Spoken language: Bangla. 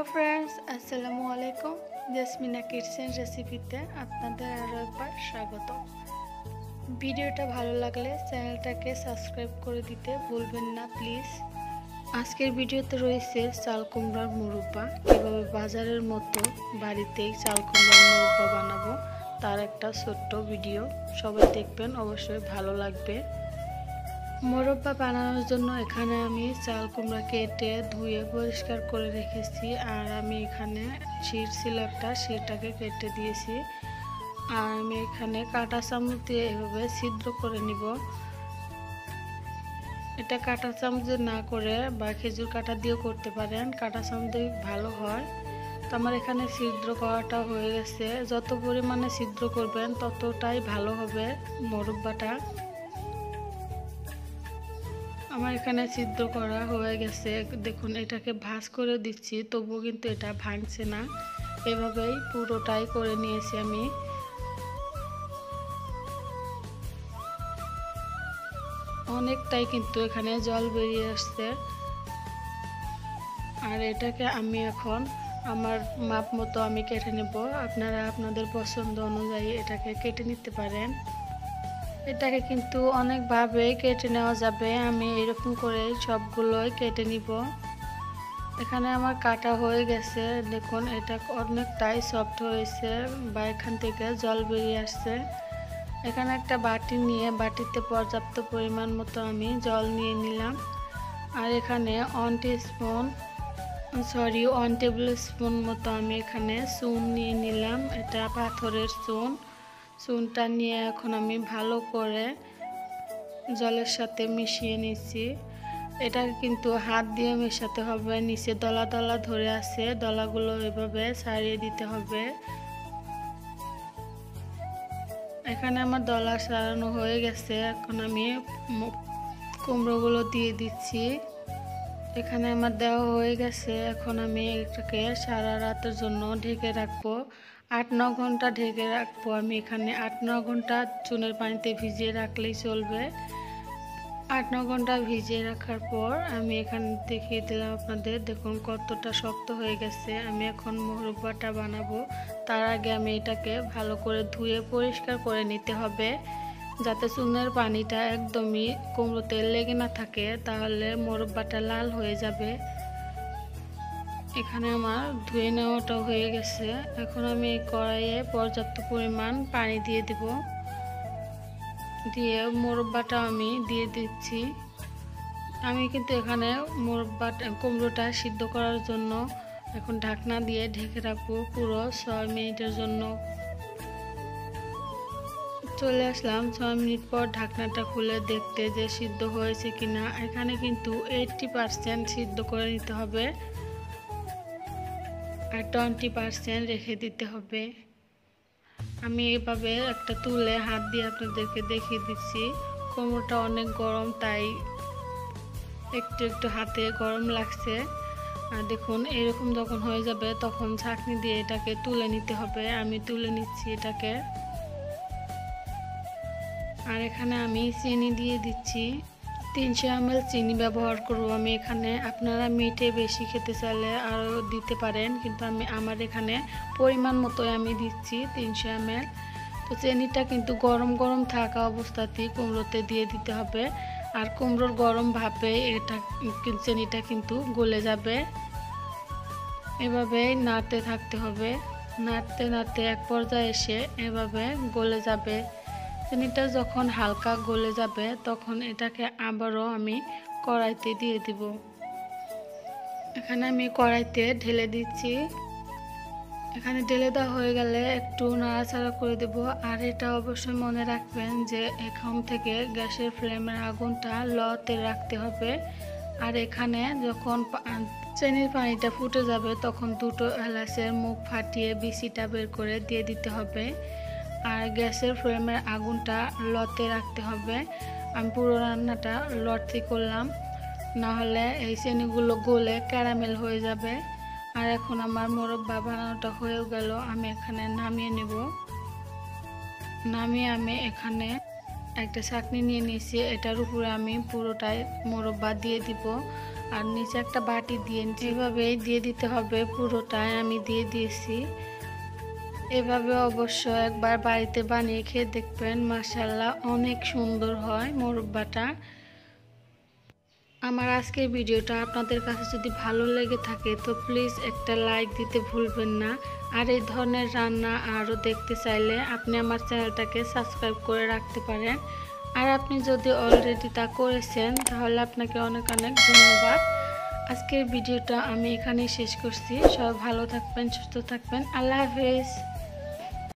হ্যালো ফ্রেন্ডস, আসসালামু আলাইকুম। জেসমিনা কিচেন রেসিপিতে আপনাদের আরও একবার স্বাগত। ভিডিওটা ভালো লাগলে চ্যানেলটাকে সাবস্ক্রাইব করে দিতে ভুলবেন না প্লিজ। আজকের ভিডিওতে রয়েছে চাল কুমড়ার মুরব্বা। কীভাবে বাজারের মতো বাড়িতেই চাল কুমড়ার মুরব্বা বানাবো তার একটা ছোট্ট ভিডিও। সবাই দেখবেন, অবশ্যই ভালো লাগবে। মোরব্বা বানানোর জন্য এখানে আমি চাল কুমড়া কেটে ধুয়ে পরিষ্কার করে রেখেছি, আর আমি এখানে শির ছিল একটা, শিরটাকে কেটে দিয়েছি। আর আমি এখানে কাঁটা চামচ দিয়ে এভাবে ছিদ্র করে নিব। এটা কাঁটা চামচ না করে বা খেজুর কাঁটা দিয়েও করতে পারেন, কাঁটা চামচ দিয়ে ভালো হয়। তো আমার এখানে ছিদ্র করাটা হয়ে গেছে। যত পরিমাণে ছিদ্র করবেন ততটাই ভালো হবে মোরব্বাটা। আমার এখানে ছিদ্র করা হয়ে গেছে। দেখুন, এটাকে ভাঁজ করে দিচ্ছি, তবুও কিন্তু এটা ভাঙছে না। এভাবেই পুরোটাই করে নিয়েছি আমি। অনেকটাই কিন্তু এখানে জল বেরিয়ে আসছে। আর এটাকে আমি এখন আমার মাপ মতো আমি কেটে নেব। আপনারা আপনাদের পছন্দ অনুযায়ী এটাকে কেটে নিতে পারেন। এটাকে কিন্তু অনেকভাবে কেটে নেওয়া যাবে। আমি এরকম করে সবগুলোই কেটে নিব। এখানে আমার কাটা হয়ে গেছে। দেখুন, এটা অনেকটাই সফট হয়েছে বা এখান থেকে জল বেরিয়ে আসছে। এখানে একটা বাটি নিয়ে বাটিতে পর্যাপ্ত পরিমাণ মতো আমি জল নিয়ে নিলাম। আর এখানে 1 টেবিল স্পুন মতো আমি এখানে চুন নিয়ে নিলাম। এটা পাথরের চুনটা নিয়ে এখন আমি ভালো করে জলের সাথে মিশিয়ে নিচ্ছি। এটা কিন্তু হাত দিয়ে মেশাতে হবে। নিচে দলা দলা ধরে আছে, দলাগুলো এভাবে ছাড়িয়ে দিতে হবে। এখানে আমার দলা ছাড়ানো হয়ে গেছে। এখন আমি কুমড়োগুলো দিয়ে দিচ্ছি। এখানে আমার দেওয়া হয়ে গেছে। এখন আমি এটাকে সারা রাতের জন্য ঢেকে রাখবো। 8-9 ঘন্টা ঢেকে রাখবো। আমি এখানে 8-9 ঘন্টা চুনের পানিতে ভিজিয়ে রাখলেই চলবে। 8-9 ঘন্টা ভিজিয়ে রাখার পর আমি এখানে দেখিয়ে দিলাম আপনাদের। দেখুন কতটা শক্ত হয়ে গেছে। আমি এখন মুরব্বাটা বানাবো। তার আগে আমি এটাকে ভালো করে ধুয়ে পরিষ্কার করে নিতে হবে, যাতে চুনের পানিটা একদমই কুমড়োতে লেগে না থাকে, তাহলে মুরব্বাটা লাল হয়ে যাবে। এখানে আমার ধুয়ে নেওয়াটা হয়ে গেছে। এখন আমি এই কড়াইয়ে পর্যাপ্ত পরিমাণ পানি দিয়ে দিব। দিয়ে মুরব্বাটা আমি দিয়ে দিচ্ছি। আমি কিন্তু এখানে কুমড়োটা সিদ্ধ করার জন্য এখন ঢাকনা দিয়ে ঢেকে রাখবো পুরো 6 মিনিটের জন্য। চলে আসলাম 6 মিনিট পর ঢাকনাটা খুলে দেখতে যে সিদ্ধ হয়েছে কিনা। এখানে কিন্তু 80% সিদ্ধ করে নিতে হবে আর 20% রেখে দিতে হবে। আমি এইভাবে একটা তুলে হাত দিয়ে আপনাদেরকে দেখিয়ে দিচ্ছি। কুমড়োটা অনেক গরম, তাই একটু একটু হাতে গরম লাগছে। আর দেখুন, এরকম যখন হয়ে যাবে তখন ছাঁকনি দিয়ে এটাকে তুলে নিতে হবে। আমি তুলে নিচ্ছি এটাকে। আর এখানে আমি চিনি দিয়ে দিচ্ছি। 300 ml চিনি ব্যবহার করব আমি এখানে। আপনারা মিঠে বেশি খেতে চাইলে আরও দিতে পারেন, কিন্তু আমার এখানে পরিমাণ মতোই আমি দিচ্ছি 300 ml। তো চিনিটা কিন্তু গরম গরম থাকা অবস্থাতেই কুমড়োতে দিয়ে দিতে হবে। আর কুমড়োর গরম ভাপে চিনিটা কিন্তু গলে যাবে। এভাবে নাড়তে থাকতে হবে। নাড়তে নাড়তে এক পর্যায়ে এসে এভাবে গলে যাবে। চিনিটা যখন হালকা গলে যাবে তখন এটাকে আবারও আমি কড়াইতে দিয়ে দিব। এখানে আমি কড়াইতে ঢেলে দিচ্ছি। এখানে ঢেলে দেওয়া হয়ে গেলে একটু নাড়াচাড়া করে দেব। আর এটা অবশ্যই মনে রাখবেন যে এখন থেকে গ্যাসের ফ্লেমের আগুনটা লোতে রাখতে হবে। আর এখানে যখন চিনির পানিটা ফুটে যাবে তখন 2টো এলাচের মুখ ফাটিয়ে বিচিটা বের করে দিয়ে দিতে হবে। আর গ্যাসের ফ্লেমের আগুনটা লোতে রাখতে হবে। আমি পুরো রান্নাটা লোতে করলাম, না হলে এই চিনিগুলো গলে ক্যারামেল হয়ে যাবে। আর এখন আমার মুরব্বা বানানোটা হয়ে গেল। আমি এখানে নামিয়ে নেব। নামিয়ে আমি এখানে একটা ছাঁকনি নিয়ে নিয়েছি। এটার উপরে আমি পুরোটাই মুরব্বা দিয়ে দিব। আর নিচে একটা বাটি দিয়ে এভাবেই দিয়ে দিতে হবে। পুরোটাই আমি দিয়ে দিয়েছি। এভাবে অবশ্য একবার বাড়িতে বানিয়ে খেয়ে দেখবেন, মাশাআল্লাহ অনেক সুন্দর হয় মোরব্বাটা। আমার আজকের ভিডিওটা আপনাদের কাছে যদি ভালো লেগে থাকে তো প্লিজ একটা লাইক দিতে ভুলবেন না। আর এই ধরনের রান্না আরও দেখতে চাইলে আপনি আমার চ্যানেলটাকে সাবস্ক্রাইব করে রাখতে পারেন। আর আপনি যদি অলরেডি তা করেছেন তাহলে আপনাকে অনেক অনেক ধন্যবাদ। আজকের ভিডিওটা আমি এখানেই শেষ করছি। সবাই ভালো থাকবেন, সুস্থ থাকবেন। আল্লাহ হাফেজ।